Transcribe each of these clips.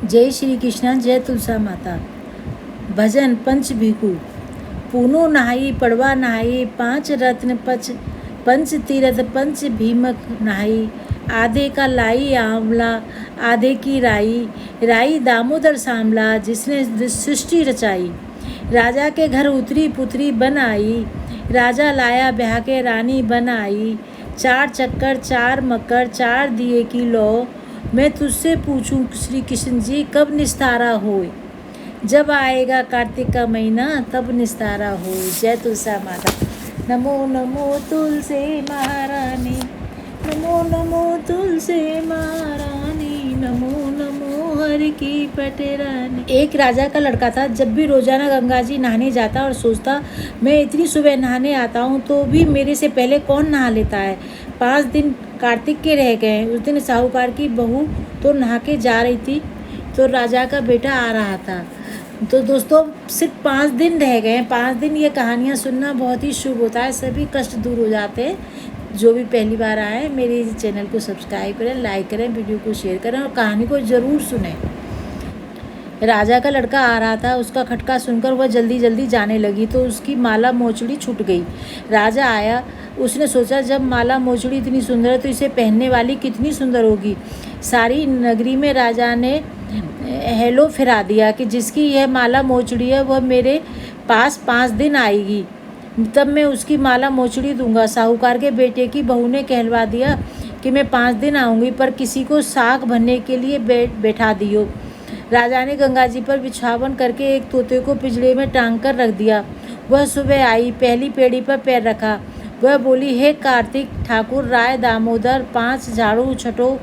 जय श्री कृष्ण, जय तुलसा माता। भजन पंच भिखु। पूनो नहाई पड़वा नहाई, पांच रत्न पंच तीरथ पंच भीमक नहाई। आधे का लाई आंवला, आधे की राई, राई दामोदर सांवला, जिसने सृष्टि रचाई। राजा के घर उतरी पुत्री बन आई, राजा लाया ब्याह के रानी बन आई। चार चक्कर चार मकर चार दिए की लौ, मैं तुझसे पूछूं श्री कृष्ण जी कब निस्तारा होए। जब आएगा कार्तिक का महीना तब निस्तारा हो। जय तुलसा माता। नमो नमो तुलसी महारानी, नमो नमो तुलसी महारानी, नमो नमो हरि की पटेरानी। एक राजा का लड़का था। जब भी रोजाना गंगा जी नहाने जाता और सोचता मैं इतनी सुबह नहाने आता हूँ तो भी मेरे से पहले कौन नहा लेता है। 5 दिन कार्तिक के रह गए। उस दिन साहूकार की बहू तो नहा के जा रही थी तो राजा का बेटा आ रहा था। तो दोस्तों सिर्फ 5 दिन रह गए। 5 दिन ये कहानियाँ सुनना बहुत ही शुभ होता है, सभी कष्ट दूर हो जाते हैं। जो भी पहली बार आए मेरे चैनल को सब्सक्राइब करें, लाइक करें, वीडियो को शेयर करें और कहानी को ज़रूर सुनें। राजा का लड़का आ रहा था। उसका खटका सुनकर वह जल्दी जल्दी जाने लगी तो उसकी माला मोचड़ी छूट गई। राजा आया। उसने सोचा जब माला मोचड़ी इतनी सुंदर है तो इसे पहनने वाली कितनी सुंदर होगी। सारी नगरी में राजा ने हेलो फिरा दिया कि जिसकी यह माला मोचड़ी है वह मेरे पास 5 दिन आएगी, तब मैं उसकी माला मोचड़ी दूंगा। साहूकार के बेटे की बहू ने कहलवा दिया कि मैं 5 दिन आऊँगी, पर किसी को साग भरने के लिए बैठा दियो। राजा ने गंगा जी पर बिछावन करके एक तोते को पिंजड़े में टांग कर रख दिया। वह सुबह आई, पहली पेड़ी पर पैर रखा। वह बोली, हे कार्तिक ठाकुर राय दामोदर, 5 झाड़ू छठो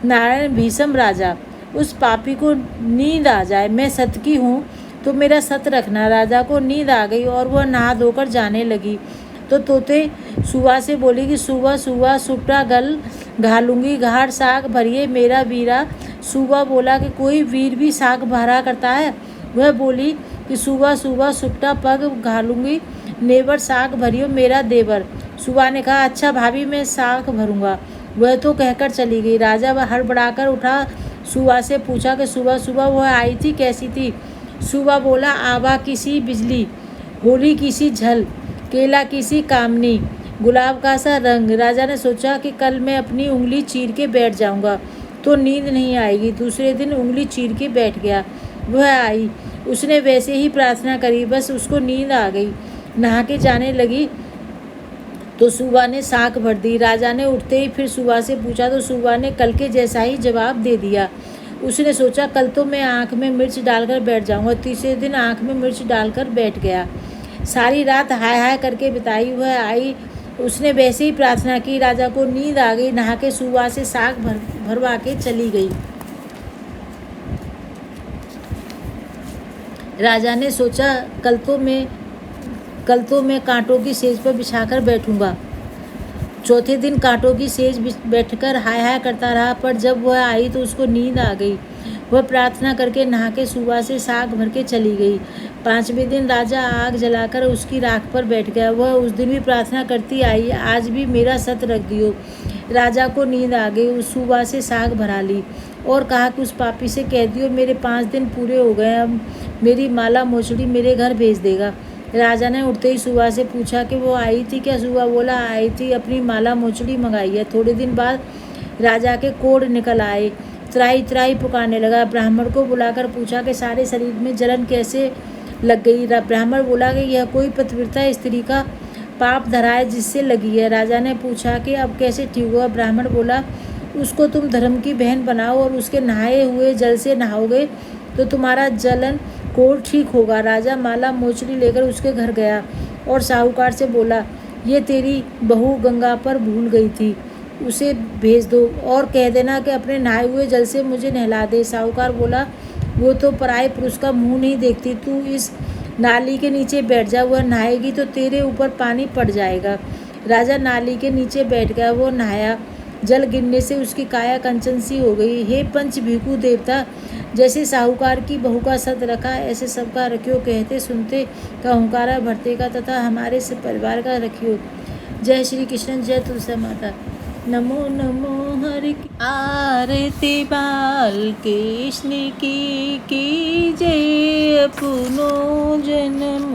नारायण भीषम राजा, उस पापी को नींद आ जाए। मैं सत की हूँ तो मेरा सत रखना। राजा को नींद आ गई और वह नहा धोकर जाने लगी तो तोते सुआ से बोली कि सुबह सुबह सुपटा गल घालूंगी, घाट साग भरिए मेरा वीरा। सुबह बोला कि कोई वीर भी साग भरा करता है। वह बोली कि सुबह सुबह सुपटा पग घालूंगी, नेवर साग भरियो मेरा देवर। सुबह ने कहा, अच्छा भाभी मैं साग भरूंगा। वह तो कहकर चली गई। राजा वह हड़बड़ाकर उठा, सुबह से पूछा कि सुबह सुबह वह आई थी, कैसी थी। सुबह बोला, आभा की सी बिजली, होली की सी झल, केला की सी कामनी, गुलाब का सा रंग। राजा ने सोचा कि कल मैं अपनी उंगली चीर के बैठ जाऊंगा तो नींद नहीं आएगी। दूसरे दिन उंगली चीर के बैठ गया। वह आई। उसने वैसे ही प्रार्थना करी, बस उसको नींद आ गई। नहा के जाने लगी तो सुबह ने साग भर दी। राजा ने उठते ही फिर सुबह से पूछा तो सुबह ने कल के जैसा ही जवाब दे दिया। उसने सोचा कल तो मैं आँख में मिर्च डालकर बैठ जाऊंगा। तीसरे दिन आँख में मिर्च डालकर बैठ गया। सारी रात हाय हाय करके बिताई। वह आई। उसने वैसे ही प्रार्थना की। राजा को नींद आ गई। नहा के सुबह से साग भरवा के चली गई। राजा ने सोचा कल तो मैं कांटों की सेज पर बिछाकर बैठूंगा। चौथे दिन कांटों की सेज बैठकर हाय हाय करता रहा, पर जब वह आई तो उसको नींद आ गई। वह प्रार्थना करके नहा के सुबह से साग भर के चली गई। 5वें दिन राजा आग जलाकर उसकी राख पर बैठ गया। वह उस दिन भी प्रार्थना करती आई, आज भी मेरा सत रख दियो। राजा को नींद आ गई। उस सुबह से साग भरा ली और कहा कि उस पापी से कह दियो मेरे 5 दिन पूरे हो गए, अब मेरी माला मोचड़ी मेरे घर भेज देगा। राजा ने उठते ही सुबह से पूछा कि वो आई थी क्या। सुबह बोला, आई थी, अपनी माला मोचड़ी मंगाई है। थोड़े दिन बाद राजा के कोढ़ निकल आए। त्राई त्राई पुकारने लगा। ब्राह्मण को बुलाकर पूछा कि सारे शरीर में जलन कैसे लग गई। ब्राह्मण बोला कि यह कोई पतिव्रता स्त्री का पाप धरा है जिससे लगी है। राजा ने पूछा कि अब कैसे ठीक हुआ। ब्राह्मण बोला, उसको तुम धर्म की बहन बनाओ और उसके नहाए हुए जल से नहाओगे तो तुम्हारा जलन कोढ़ ठीक होगा। राजा माला मोचड़ी लेकर उसके घर गया और साहूकार से बोला, ये तेरी बहू गंगा पर भूल गई थी, उसे भेज दो और कह देना कि अपने नहाए हुए जल से मुझे नहला दे। साहूकार बोला, वो तो पराये पुरुष का मुंह नहीं देखती, तू इस नाली के नीचे बैठ जा, वह नहाएगी तो तेरे ऊपर पानी पड़ जाएगा। राजा नाली के नीचे बैठ गया। वो नहाया। जल गिरने से उसकी काया कंचन सी हो गई। हे पंच भिखु देवता, जैसे साहूकार की बहू का सत रखा ऐसे सबका रखियो। कहते सुनते का हुंकारा भरते का तथा हमारे से परिवार का रखियो। जय श्री कृष्ण, जय तुलसा माता। नमो नमो हरि की आरती बाल कृष्ण की जय। अपनो जन्म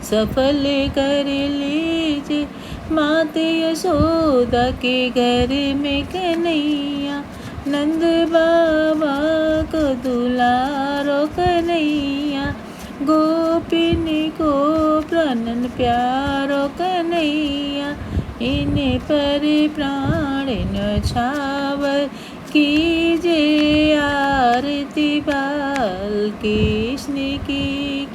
सफल कर लीजिए। मात यशोदा के घर में कन्हैया, नंद बाबा को दुलारो कन्हैया। गोपिन को प्राणन प्यारो कन्हैया, इन्हें पर प्राण न्यौछावर कीजिए। आरती बाल कृष्ण की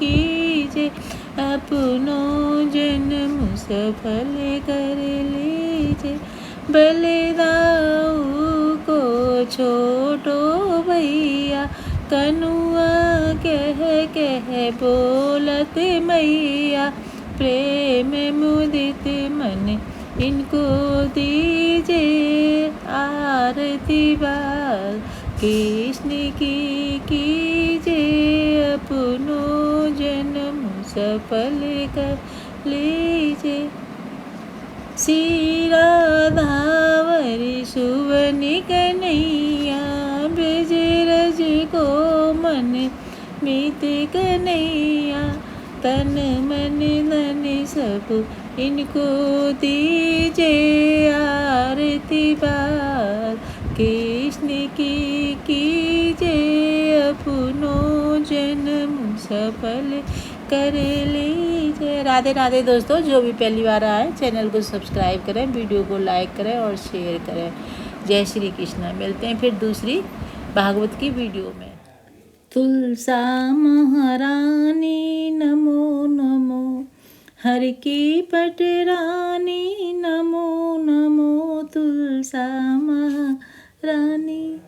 जय। अपनो जन्म सफल कर लीजिए। बलदाऊ को छोटो भैया, कनुआ कह बोलत मैया। प्रेम मुदित मन इनको दीजिए। आरती बाल कृष्ण की जय। अपनो जन्म सफल कर लीजिए। श्री राधावरी सुवनि कन्हैया, ब्रजरज को मन मीत कन्हैया। तन मन धन सब इनको दीजिए। आरती बाल कृष्ण की जय। अपनो जन्म सफल कर लीजिए। राधे राधे दोस्तों, जो भी पहली बार आए चैनल को सब्सक्राइब करें, वीडियो को लाइक करें और शेयर करें। जय श्री कृष्ण। मिलते हैं फिर दूसरी भागवत की वीडियो में। तुलसा महारानी नमो नमो, हर की पटरानी नमो नमो। तुलसा महारानी।